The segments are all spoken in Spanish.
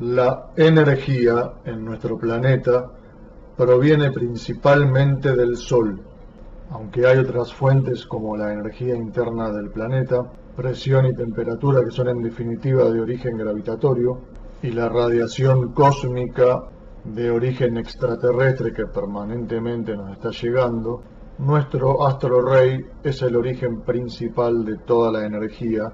La energía en nuestro planeta proviene principalmente del Sol, aunque hay otras fuentes como la energía interna del planeta, presión y temperatura que son en definitiva de origen gravitatorio, y la radiación cósmica de origen extraterrestre que permanentemente nos está llegando. Nuestro astro rey es el origen principal de toda la energía,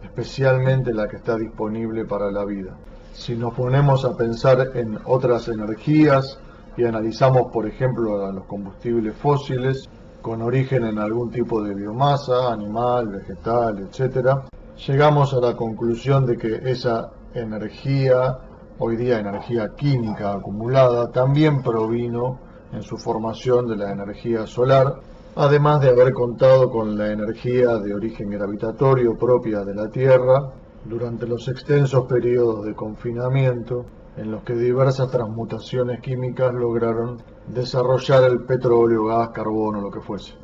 especialmente la que está disponible para la vida. Si nos ponemos a pensar en otras energías y analizamos, por ejemplo, a los combustibles fósiles, con origen en algún tipo de biomasa, animal, vegetal, etc., llegamos a la conclusión de que esa energía, hoy día energía química acumulada, también provino en su formación de la energía solar, además de haber contado con la energía de origen gravitatorio propia de la Tierra durante los extensos periodos de confinamiento en los que diversas transmutaciones químicas lograron desarrollar el petróleo, gas, carbono, lo que fuese.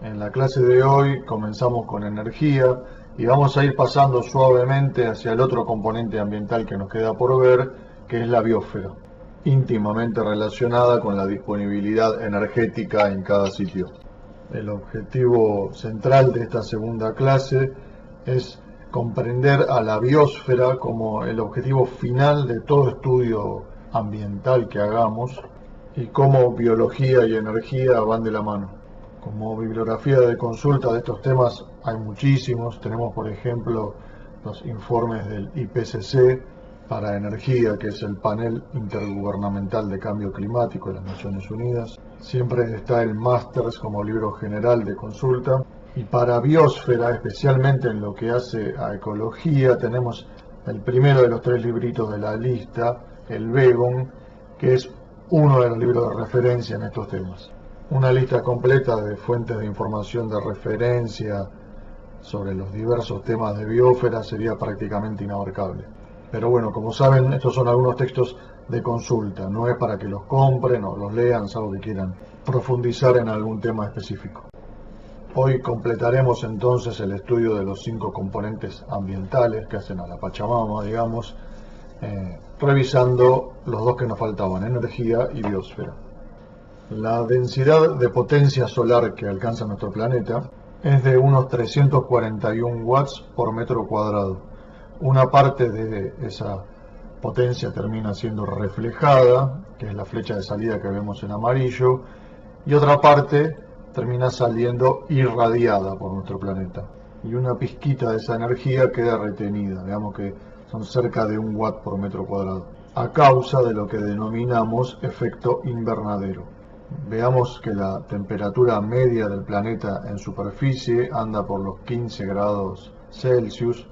En la clase de hoy comenzamos con energía y vamos a ir pasando suavemente hacia el otro componente ambiental que nos queda por ver, que es la biosfera, íntimamente relacionada con la disponibilidad energética en cada sitio. El objetivo central de esta segunda clase es comprender a la biosfera como el objetivo final de todo estudio ambiental que hagamos y cómo biología y energía van de la mano. Como bibliografía de consulta de estos temas hay muchísimos. Tenemos, por ejemplo, los informes del IPCC para energía, que es el Panel Intergubernamental de Cambio Climático de las Naciones Unidas. Siempre está el Masters como libro general de consulta. Y para biosfera, especialmente en lo que hace a ecología, tenemos el primero de los 3 libritos de la lista, el Begon, que es uno de los libros de referencia en estos temas. Una lista completa de fuentes de información de referencia sobre los diversos temas de biosfera sería prácticamente inabarcable. Pero bueno, como saben, estos son algunos textos de consulta, no es para que los compren o los lean, salvo que quieran profundizar en algún tema específico. Hoy completaremos entonces el estudio de los 5 componentes ambientales que hacen a la Pachamama, digamos, revisando los 2 que nos faltaban, energía y biosfera. La densidad de potencia solar que alcanza nuestro planeta es de unos 341 watts por metro cuadrado. Una parte de esa potencia termina siendo reflejada, que es la flecha de salida que vemos en amarillo, y otra parte termina saliendo irradiada por nuestro planeta. Y una pizquita de esa energía queda retenida, digamos que son cerca de 1 watt por metro cuadrado, a causa de lo que denominamos efecto invernadero. Veamos que la temperatura media del planeta en superficie anda por los 15 grados Celsius,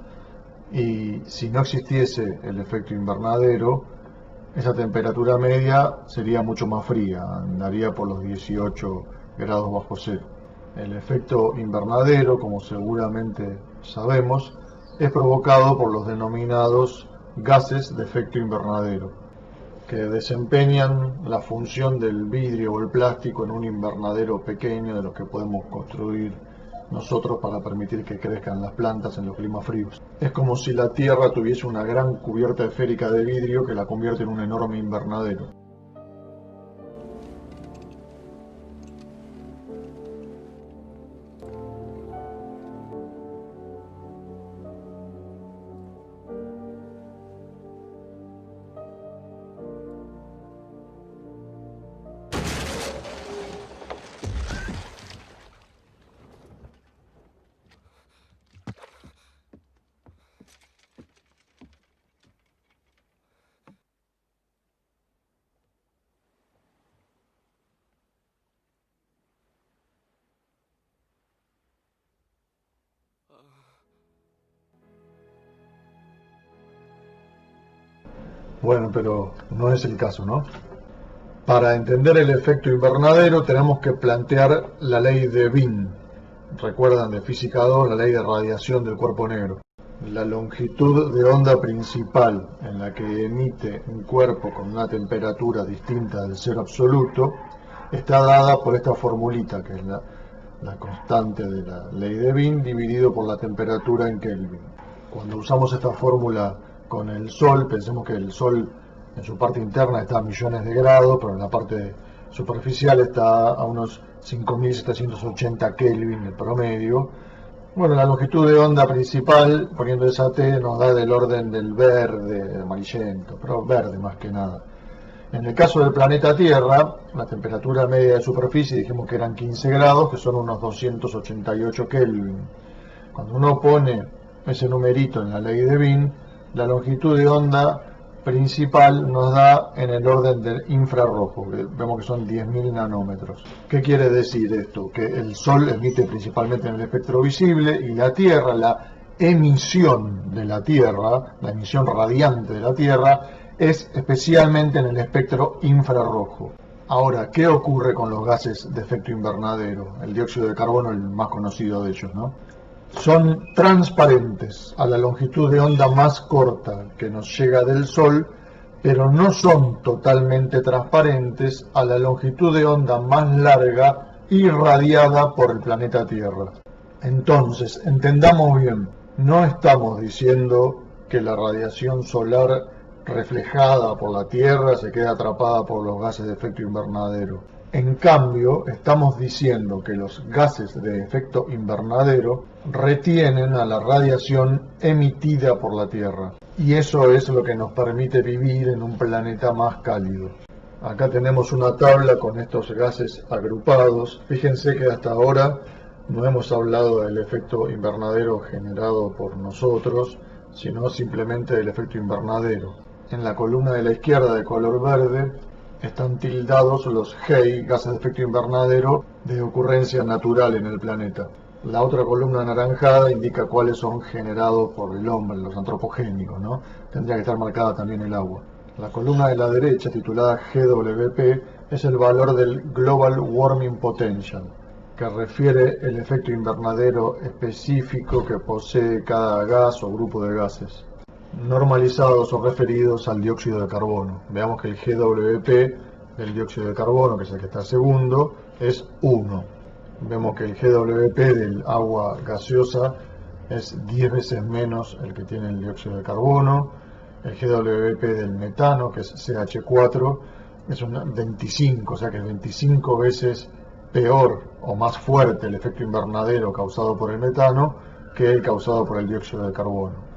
y si no existiese el efecto invernadero, esa temperatura media sería mucho más fría, andaría por los 18 grados bajo cero. El efecto invernadero, como seguramente sabemos, es provocado por los denominados gases de efecto invernadero, que desempeñan la función del vidrio o el plástico en un invernadero pequeño de los que podemos construir nosotros para permitir que crezcan las plantas en los climas fríos. Es como si la Tierra tuviese una gran cubierta esférica de vidrio que la convierte en un enorme invernadero. Bueno, pero no es el caso, ¿no? Para entender el efecto invernadero tenemos que plantear la ley de Wien. Recuerdan de Física 2, la ley de radiación del cuerpo negro. La longitud de onda principal en la que emite un cuerpo con una temperatura distinta del cero absoluto está dada por esta formulita, que es la constante de la ley de Wien dividido por la temperatura en Kelvin. Cuando usamos esta fórmula con el Sol. Pensemos que el Sol en su parte interna está a millones de grados, pero en la parte superficial está a unos 5.780 Kelvin el promedio. Bueno, la longitud de onda principal, poniendo esa T, nos da del orden del verde, amarillento, pero verde más que nada. En el caso del planeta Tierra, la temperatura media de superficie dijimos que eran 15 grados, que son unos 288 Kelvin. Cuando uno pone ese numerito en la ley de Wien, la longitud de onda principal nos da en el orden del infrarrojo, que vemos que son 10.000 nanómetros. ¿Qué quiere decir esto? Que el Sol emite principalmente en el espectro visible y la Tierra, la emisión de la Tierra, la emisión radiante de la Tierra, es especialmente en el espectro infrarrojo. Ahora, ¿qué ocurre con los gases de efecto invernadero? El dióxido de carbono, el más conocido de ellos, ¿no? Son transparentes a la longitud de onda más corta que nos llega del Sol, pero no son totalmente transparentes a la longitud de onda más larga irradiada por el planeta Tierra. Entonces, entendamos bien, no estamos diciendo que la radiación solar reflejada por la Tierra se queda atrapada por los gases de efecto invernadero. En cambio, estamos diciendo que los gases de efecto invernadero retienen a la radiación emitida por la Tierra. Y eso es lo que nos permite vivir en un planeta más cálido. Acá tenemos una tabla con estos gases agrupados. Fíjense que hasta ahora no hemos hablado del efecto invernadero generado por nosotros, sino simplemente del efecto invernadero. En la columna de la izquierda de color verde están tildados los GEI, gases de efecto invernadero, de ocurrencia natural en el planeta. La otra columna anaranjada indica cuáles son generados por el hombre, los antropogénicos, ¿no? Tendría que estar marcada también el agua. La columna de la derecha, titulada GWP, es el valor del Global Warming Potential, que refiere el efecto invernadero específico que posee cada gas o grupo de gases, normalizados o referidos al dióxido de carbono. Veamos que el GWP del dióxido de carbono, que es el que está segundo, es 1. Vemos que el GWP del agua gaseosa es 10 veces menos el que tiene el dióxido de carbono. El GWP del metano, que es CH4, es un 25, o sea que es 25 veces peor o más fuerte el efecto invernadero causado por el metano que el causado por el dióxido de carbono.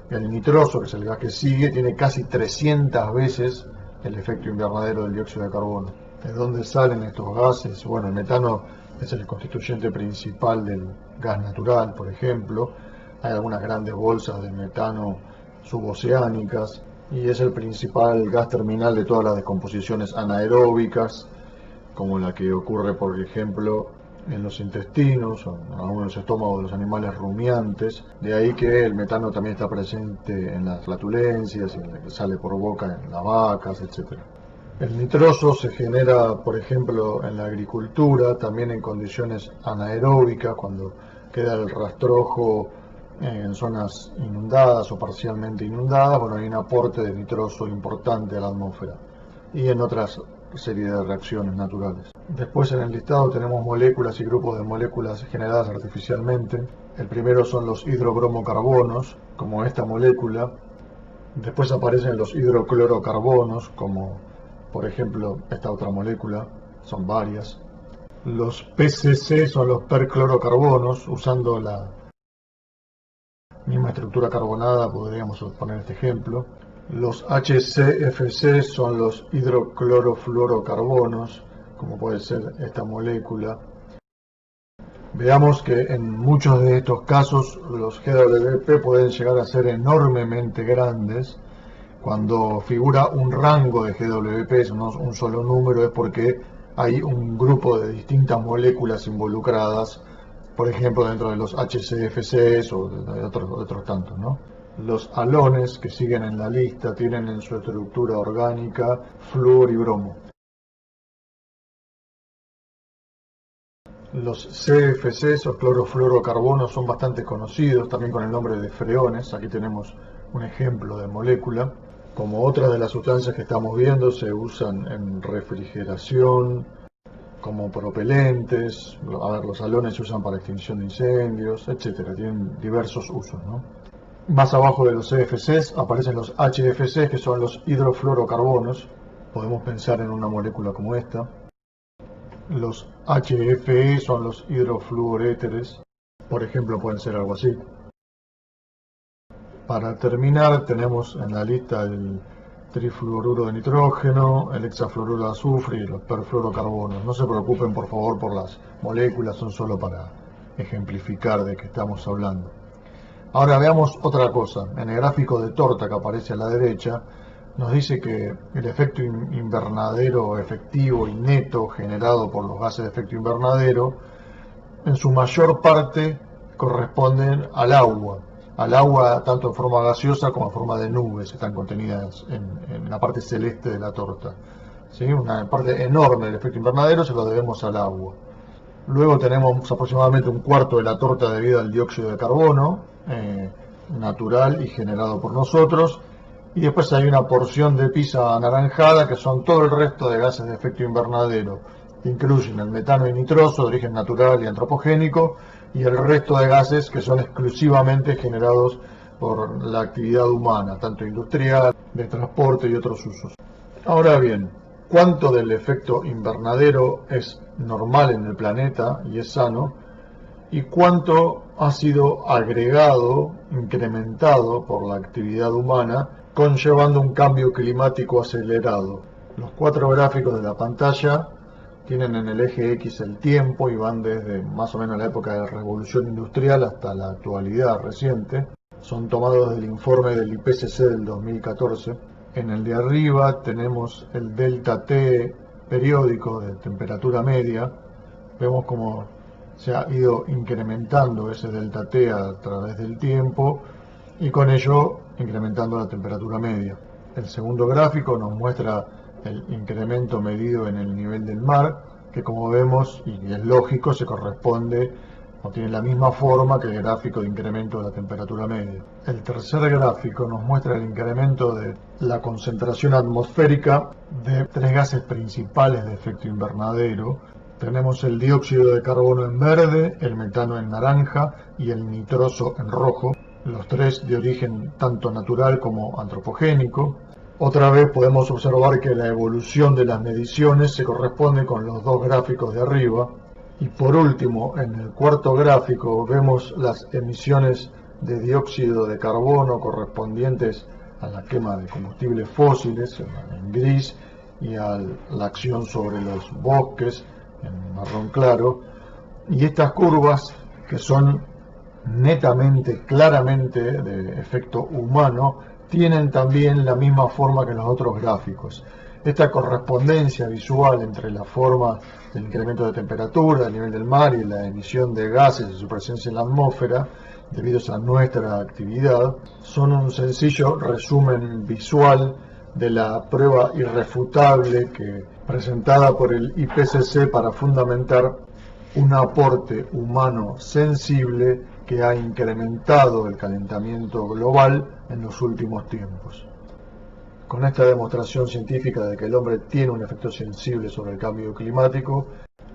El nitroso, que es el gas que sigue, tiene casi 300 veces el efecto invernadero del dióxido de carbono. ¿De dónde salen estos gases? Bueno, el metano es el constituyente principal del gas natural, por ejemplo. Hay algunas grandes bolsas de metano suboceánicas y es el principal gas terminal de todas las descomposiciones anaeróbicas, como la que ocurre, por ejemplo, en los intestinos o en algunos de los estómagos de los animales rumiantes. De ahí que el metano también está presente en las flatulencias, y sale por boca en las vacas, etc. El nitroso se genera, por ejemplo, en la agricultura, también en condiciones anaeróbicas, cuando queda el rastrojo en zonas inundadas o parcialmente inundadas. Bueno, hay un aporte de nitroso importante a la atmósfera y en otras serie de reacciones naturales. Después en el listado tenemos moléculas y grupos de moléculas generadas artificialmente. El primero son los hidrobromocarbonos, como esta molécula. Después aparecen los hidroclorocarbonos, como por ejemplo esta otra molécula, son varias. Los PCC son los perclorocarbonos, usando la misma estructura carbonada podríamos poner este ejemplo. Los HCFC son los hidroclorofluorocarbonos, como puede ser esta molécula. Veamos que en muchos de estos casos los GWP pueden llegar a ser enormemente grandes. Cuando figura un rango de GWP, no un solo número, es porque hay un grupo de distintas moléculas involucradas, por ejemplo dentro de los HCFCs o de otros tantos, ¿no? Los halones que siguen en la lista tienen en su estructura orgánica flúor y bromo. Los CFCs o clorofluorocarbonos son bastante conocidos, también con el nombre de freones. Aquí tenemos un ejemplo de molécula. Como otras de las sustancias que estamos viendo, se usan en refrigeración, como propelentes. Los halones se usan para extinción de incendios, etc. Tienen diversos usos, ¿no? Más abajo de los CFCs aparecen los HFCs, que son los hidrofluorocarbonos. Podemos pensar en una molécula como esta. Los HFE son los hidrofluoréteres. Por ejemplo, pueden ser algo así. Para terminar, tenemos en la lista el trifluoruro de nitrógeno, el hexafluoruro de azufre y los perfluorocarbonos. No se preocupen, por favor, por las moléculas, son solo para ejemplificar de qué estamos hablando. Ahora veamos otra cosa. En el gráfico de torta que aparece a la derecha, nos dice que el efecto invernadero efectivo y neto generado por los gases de efecto invernadero, en su mayor parte corresponden al agua tanto en forma gaseosa como en forma de nubes, están contenidas en la parte celeste de la torta. ¿Sí? Una parte enorme del efecto invernadero se lo debemos al agua. Luego tenemos aproximadamente un cuarto de la torta debido al dióxido de carbono, natural y generado por nosotros. Y después hay una porción de pizza anaranjada, que son todo el resto de gases de efecto invernadero, que incluyen el metano y nitroso de origen natural y antropogénico, y el resto de gases que son exclusivamente generados por la actividad humana, tanto industrial, de transporte y otros usos. Ahora bien, ¿cuánto del efecto invernadero es normal en el planeta y es sano? ¿Y cuánto ha sido agregado, incrementado por la actividad humana, conllevando un cambio climático acelerado? Los cuatro gráficos de la pantalla tienen en el eje X el tiempo y van desde más o menos la época de la Revolución Industrial hasta la actualidad reciente. Son tomados del informe del IPCC del 2014. En el de arriba tenemos el delta T periódico de temperatura media. Vemos cómo se ha ido incrementando ese delta T a través del tiempo y con ello incrementando la temperatura media. El segundo gráfico nos muestra el incremento medido en el nivel del mar, que como vemos, y es lógico, se corresponde o tiene la misma forma que el gráfico de incremento de la temperatura media. El tercer gráfico nos muestra el incremento de la concentración atmosférica de tres gases principales de efecto invernadero. Tenemos el dióxido de carbono en verde, el metano en naranja y el nitroso en rojo, los tres de origen tanto natural como antropogénico. Otra vez podemos observar que la evolución de las mediciones se corresponde con los dos gráficos de arriba. Y por último, en el cuarto gráfico vemos las emisiones de dióxido de carbono correspondientes a la quema de combustibles fósiles en gris y a la acción sobre los bosques en marrón claro. Y estas curvas, que son netamente, claramente de efecto humano, tienen también la misma forma que los otros gráficos. Esta correspondencia visual entre la forma del incremento de temperatura, del nivel del mar y la emisión de gases y su presencia en la atmósfera, debido a nuestra actividad, son un sencillo resumen visual de la prueba irrefutable presentada por el IPCC para fundamentar un aporte humano sensible que ha incrementado el calentamiento global en los últimos tiempos. Con esta demostración científica de que el hombre tiene un efecto sensible sobre el cambio climático,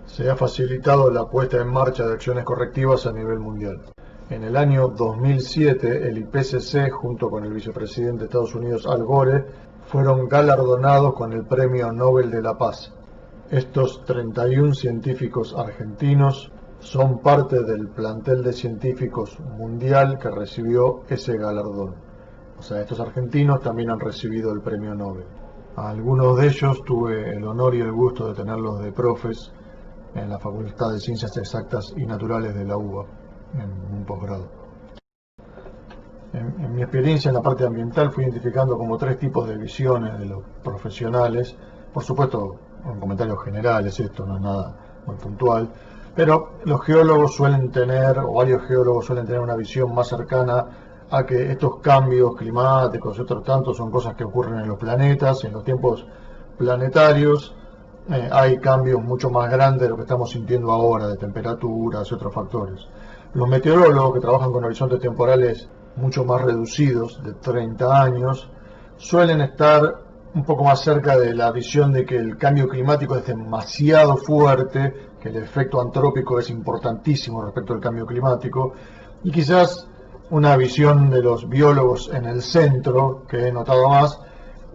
se ha facilitado la puesta en marcha de acciones correctivas a nivel mundial. En el año 2007, el IPCC, junto con el vicepresidente de Estados Unidos, Al Gore, fueron galardonados con el Premio Nobel de la Paz. Estos 31 científicos argentinos son parte del plantel de científicos mundial que recibió ese galardón. O sea, estos argentinos también han recibido el premio Nobel. A algunos de ellos tuve el honor y el gusto de tenerlos de profes en la Facultad de Ciencias Exactas y Naturales de la UBA, en un posgrado. En mi experiencia en la parte ambiental fui identificando como tres tipos de visiones de los profesionales. Por supuesto, en comentarios generales, esto no es nada muy puntual, pero los geólogos suelen tener, o varios geólogos suelen tener una visión más cercana a que estos cambios climáticos y otros tantos son cosas que ocurren en los planetas, en los tiempos planetarios. Hay cambios mucho más grandes de lo que estamos sintiendo ahora, de temperaturas y otros factores. Los meteorólogos, que trabajan con horizontes temporales mucho más reducidos, de 30 años, suelen estar un poco más cerca de la visión de que el cambio climático es demasiado fuerte, que el efecto antrópico es importantísimo respecto al cambio climático, y quizás Una visión de los biólogos en el centro, que he notado más,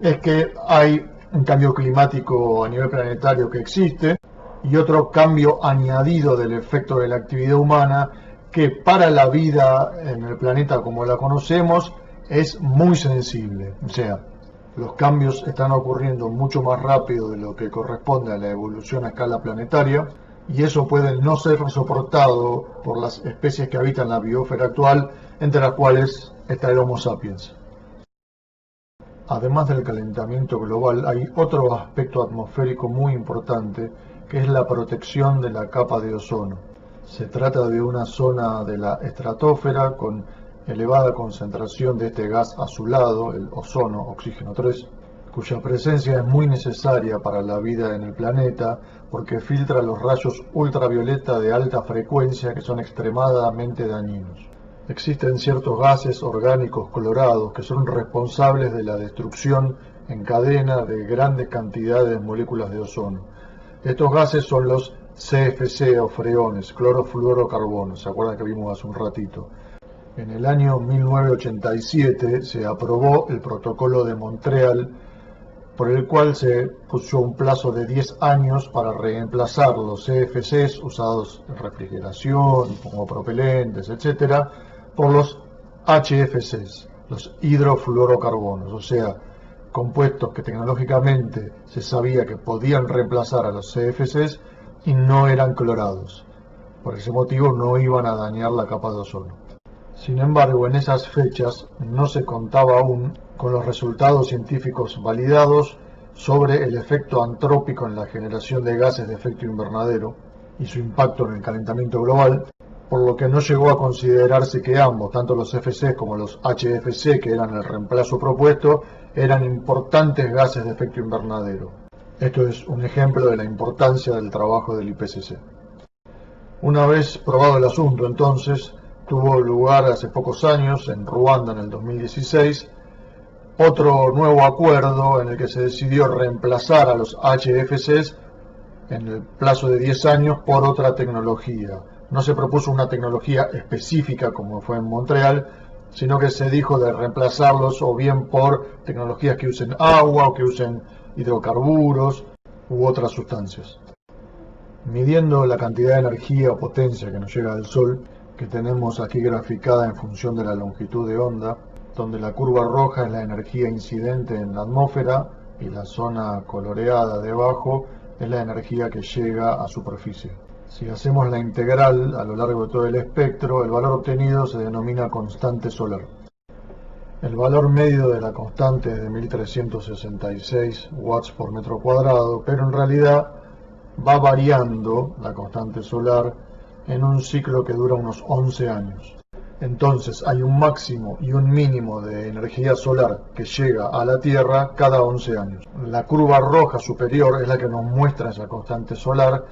es que hay un cambio climático a nivel planetario que existe y otro cambio añadido del efecto de la actividad humana que para la vida en el planeta como la conocemos es muy sensible. O sea, los cambios están ocurriendo mucho más rápido de lo que corresponde a la evolución a escala planetaria y eso puede no ser soportado por las especies que habitan la biosfera actual, entre las cuales está el Homo sapiens. Además del calentamiento global, hay otro aspecto atmosférico muy importante, que es la protección de la capa de ozono. Se trata de una zona de la estratosfera con elevada concentración de este gas azulado, el ozono, oxígeno 3, cuya presencia es muy necesaria para la vida en el planeta porque filtra los rayos ultravioleta de alta frecuencia que son extremadamente dañinos. Existen ciertos gases orgánicos colorados que son responsables de la destrucción en cadena de grandes cantidades de moléculas de ozono. Estos gases son los CFC o freones, clorofluorocarbonos, ¿se acuerdan que vimos hace un ratito? En el año 1987 se aprobó el Protocolo de Montreal, por el cual se puso un plazo de 10 años para reemplazar los CFCs usados en refrigeración, como propelentes, etc., por los HFCs, los hidrofluorocarbonos, o sea, compuestos que tecnológicamente se sabía que podían reemplazar a los CFCs y no eran clorados. Por ese motivo no iban a dañar la capa de ozono. Sin embargo, en esas fechas no se contaba aún con los resultados científicos validados sobre el efecto antrópico en la generación de gases de efecto invernadero y su impacto en el calentamiento global, por lo que no llegó a considerarse que ambos, tanto los CFC como los HFC, que eran el reemplazo propuesto, eran importantes gases de efecto invernadero. Esto es un ejemplo de la importancia del trabajo del IPCC. Una vez probado el asunto, entonces, tuvo lugar hace pocos años, en Ruanda en el 2016, otro nuevo acuerdo en el que se decidió reemplazar a los HFCs en el plazo de 10 años por otra tecnología. No se propuso una tecnología específica como fue en Montreal, sino que se dijo de reemplazarlos o bien por tecnologías que usen agua o que usen hidrocarburos u otras sustancias. Midiendo la cantidad de energía o potencia que nos llega del Sol, que tenemos aquí graficada en función de la longitud de onda, donde la curva roja es la energía incidente en la atmósfera y la zona coloreada debajo es la energía que llega a superficie. Si hacemos la integral a lo largo de todo el espectro, el valor obtenido se denomina constante solar. El valor medio de la constante es de 1366 watts por metro cuadrado, pero en realidad va variando la constante solar en un ciclo que dura unos 11 años. Entonces hay un máximo y un mínimo de energía solar que llega a la Tierra cada 11 años. La curva roja superior es la que nos muestra esa constante solar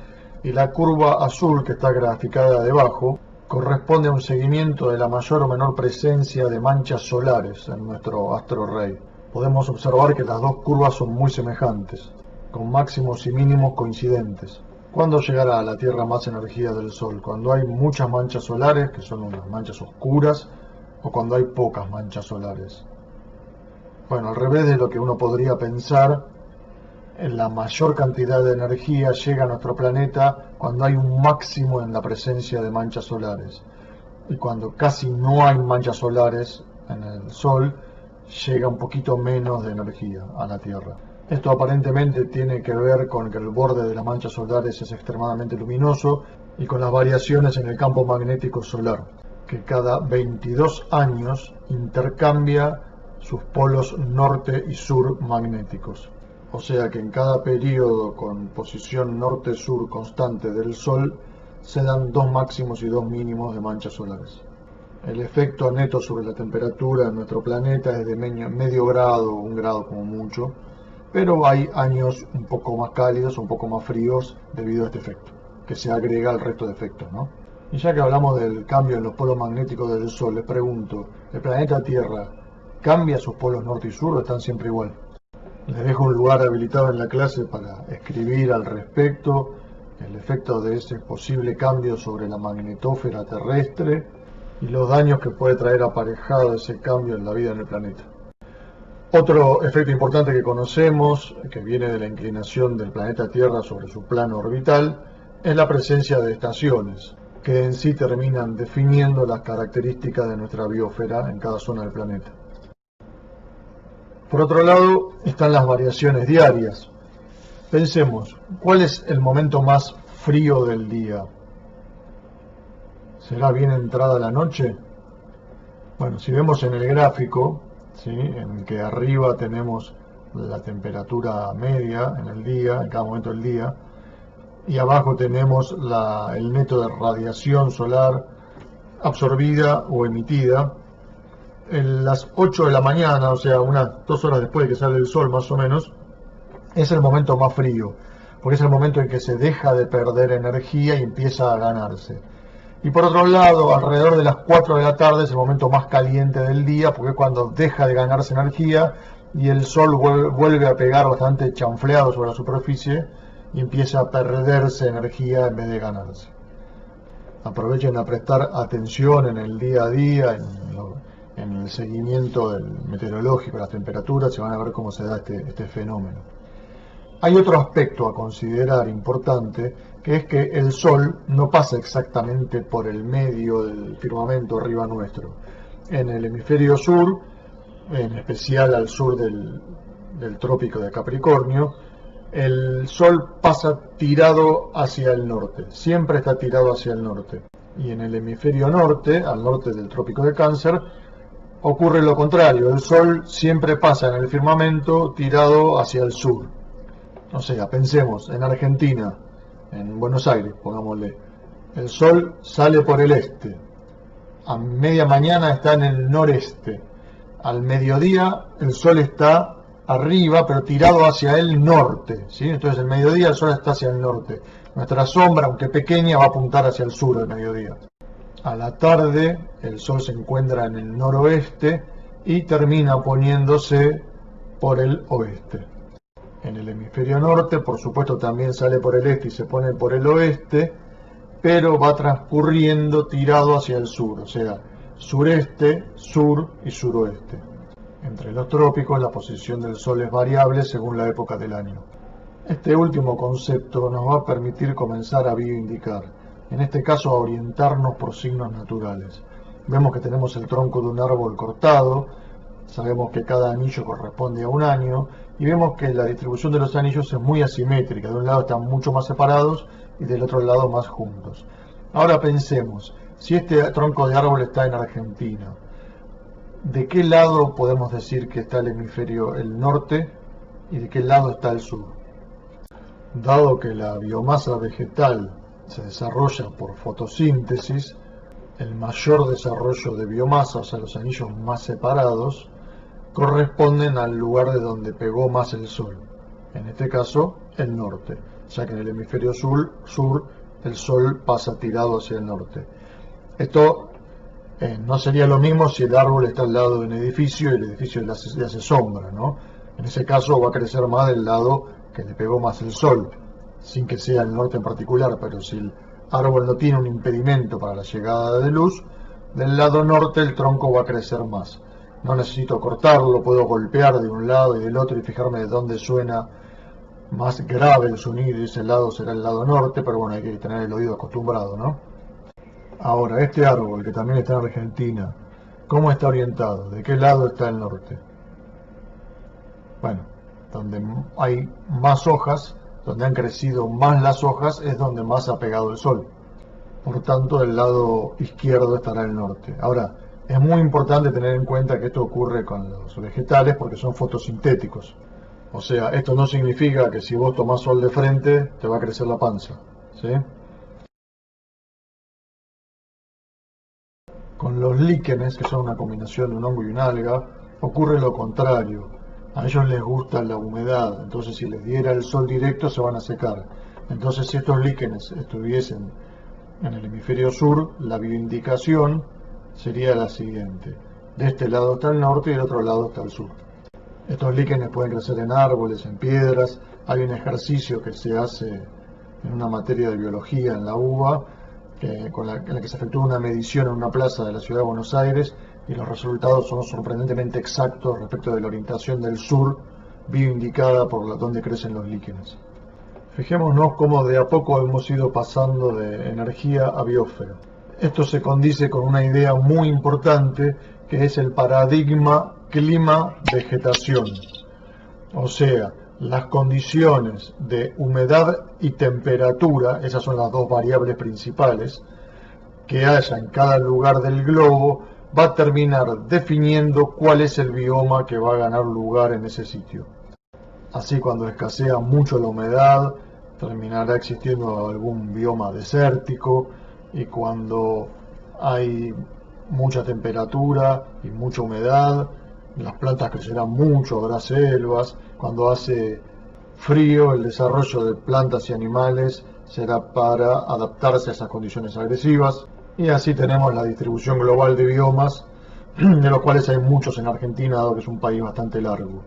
y la curva azul que está graficada debajo corresponde a un seguimiento de la mayor o menor presencia de manchas solares en nuestro astro rey. Podemos observar que las dos curvas son muy semejantes, con máximos y mínimos coincidentes. ¿Cuándo llegará a la Tierra más energía del Sol? ¿Cuando hay muchas manchas solares, que son unas manchas oscuras, o cuando hay pocas manchas solares? Bueno, al revés de lo que uno podría pensar, la mayor cantidad de energía llega a nuestro planeta cuando hay un máximo en la presencia de manchas solares. Y cuando casi no hay manchas solares en el Sol, llega un poquito menos de energía a la Tierra. Esto aparentemente tiene que ver con que el borde de las manchas solares es extremadamente luminoso y con las variaciones en el campo magnético solar, que cada 22 años intercambia sus polos norte y sur magnéticos. O sea que en cada periodo con posición norte-sur constante del Sol se dan dos máximos y dos mínimos de manchas solares. El efecto neto sobre la temperatura en nuestro planeta es de medio grado, 1 grado como mucho, pero hay años un poco más cálidos, un poco más fríos debido a este efecto, que se agrega al resto de efectos, ¿no? Y ya que hablamos del cambio en los polos magnéticos del Sol, les pregunto, ¿el planeta Tierra cambia sus polos norte y sur o están siempre igual? Les dejo un lugar habilitado en la clase para escribir al respecto el efecto de ese posible cambio sobre la magnetósfera terrestre y los daños que puede traer aparejado ese cambio en la vida en el planeta. Otro efecto importante que conocemos, que viene de la inclinación del planeta Tierra sobre su plano orbital, es la presencia de estaciones, que en sí terminan definiendo las características de nuestra biosfera en cada zona del planeta. Por otro lado, están las variaciones diarias. Pensemos, ¿cuál es el momento más frío del día? ¿Será bien entrada la noche? Bueno, si vemos en el gráfico, ¿sí?, en el que arriba tenemos la temperatura media en el día, en cada momento del día, y abajo tenemos el neto de radiación solar absorbida o emitida, en las 8 de la mañana, o sea, unas 2 horas después de que sale el sol más o menos, es el momento más frío, porque es el momento en que se deja de perder energía y empieza a ganarse. Y por otro lado, alrededor de las 4 de la tarde es el momento más caliente del día, porque es cuando deja de ganarse energía y el sol vuelve a pegar bastante chanfleado sobre la superficie y empieza a perderse energía en vez de ganarse. Aprovechen a prestar atención en el día a día, en el seguimiento meteorológico, las temperaturas, y van a ver cómo se da este fenómeno. Hay otro aspecto a considerar importante, que es que el Sol no pasa exactamente por el medio del firmamento arriba nuestro. En el hemisferio sur, en especial al sur del trópico de Capricornio, el Sol pasa tirado hacia el norte, siempre está tirado hacia el norte. Y en el hemisferio norte, al norte del trópico de Cáncer, ocurre lo contrario, el Sol siempre pasa en el firmamento tirado hacia el sur. O sea, pensemos, en Argentina, en Buenos Aires, pongámosle, el sol sale por el este, a media mañana está en el noreste, al mediodía el sol está arriba, pero tirado hacia el norte, ¿sí? Entonces el mediodía el sol está hacia el norte. Nuestra sombra, aunque pequeña, va a apuntar hacia el sur al mediodía. A la tarde el sol se encuentra en el noroeste y termina poniéndose por el oeste. En el hemisferio norte, por supuesto, también sale por el este y se pone por el oeste, pero va transcurriendo tirado hacia el sur, o sea, sureste, sur y suroeste. Entre los trópicos, la posición del Sol es variable según la época del año. Este último concepto nos va a permitir comenzar a bioindicar, en este caso a orientarnos por signos naturales. Vemos que tenemos el tronco de un árbol cortado, sabemos que cada anillo corresponde a un año, y vemos que la distribución de los anillos es muy asimétrica. De un lado están mucho más separados y del otro lado más juntos. Ahora pensemos, si este tronco de árbol está en Argentina, ¿de qué lado podemos decir que está el hemisferio el norte y de qué lado está el sur? Dado que la biomasa vegetal se desarrolla por fotosíntesis, el mayor desarrollo de biomasa, o sea, los anillos más separados, corresponden al lugar de donde pegó más el sol, en este caso el norte, ya que en el hemisferio sur el sol pasa tirado hacia el norte. Esto no sería lo mismo si el árbol está al lado de un edificio y el edificio le hace sombra, ¿no? En ese caso va a crecer más del lado que le pegó más el sol, sin que sea el norte en particular, pero si el árbol no tiene un impedimento para la llegada de luz, del lado norte el tronco va a crecer más. No necesito cortarlo, puedo golpear de un lado y del otro y fijarme de dónde suena más grave el sonido, y ese lado será el lado norte, pero bueno, hay que tener el oído acostumbrado, ¿no? Ahora, este árbol, que también está en Argentina, ¿cómo está orientado? ¿De qué lado está el norte? Bueno, donde hay más hojas, donde han crecido más las hojas, es donde más ha pegado el sol. Por tanto, el lado izquierdo estará el norte. Ahora, es muy importante tener en cuenta que esto ocurre con los vegetales porque son fotosintéticos. O sea, esto no significa que si vos tomás sol de frente te va a crecer la panza, ¿sí? Con los líquenes, que son una combinación de un hongo y una alga, ocurre lo contrario. A ellos les gusta la humedad, entonces si les diera el sol directo se van a secar. Entonces si estos líquenes estuviesen en el hemisferio sur, la bioindicación sería la siguiente. De este lado está el norte y del otro lado está el sur. Estos líquenes pueden crecer en árboles, en piedras. Hay un ejercicio que se hace en una materia de biología en la UBA, en la que se efectúa una medición en una plaza de la ciudad de Buenos Aires y los resultados son sorprendentemente exactos respecto de la orientación del sur, bioindicada por donde crecen los líquenes. Fijémonos cómo de a poco hemos ido pasando de energía a biosfera. Esto se condice con una idea muy importante que es el paradigma clima-vegetación. O sea, las condiciones de humedad y temperatura, esas son las dos variables principales, que haya en cada lugar del globo, va a terminar definiendo cuál es el bioma que va a ganar lugar en ese sitio. Así, cuando escasea mucho la humedad, terminará existiendo algún bioma desértico, y cuando hay mucha temperatura y mucha humedad, las plantas crecerán mucho, habrá selvas. Cuando hace frío, el desarrollo de plantas y animales será para adaptarse a esas condiciones agresivas. Y así tenemos la distribución global de biomas, de los cuales hay muchos en Argentina, dado que es un país bastante largo.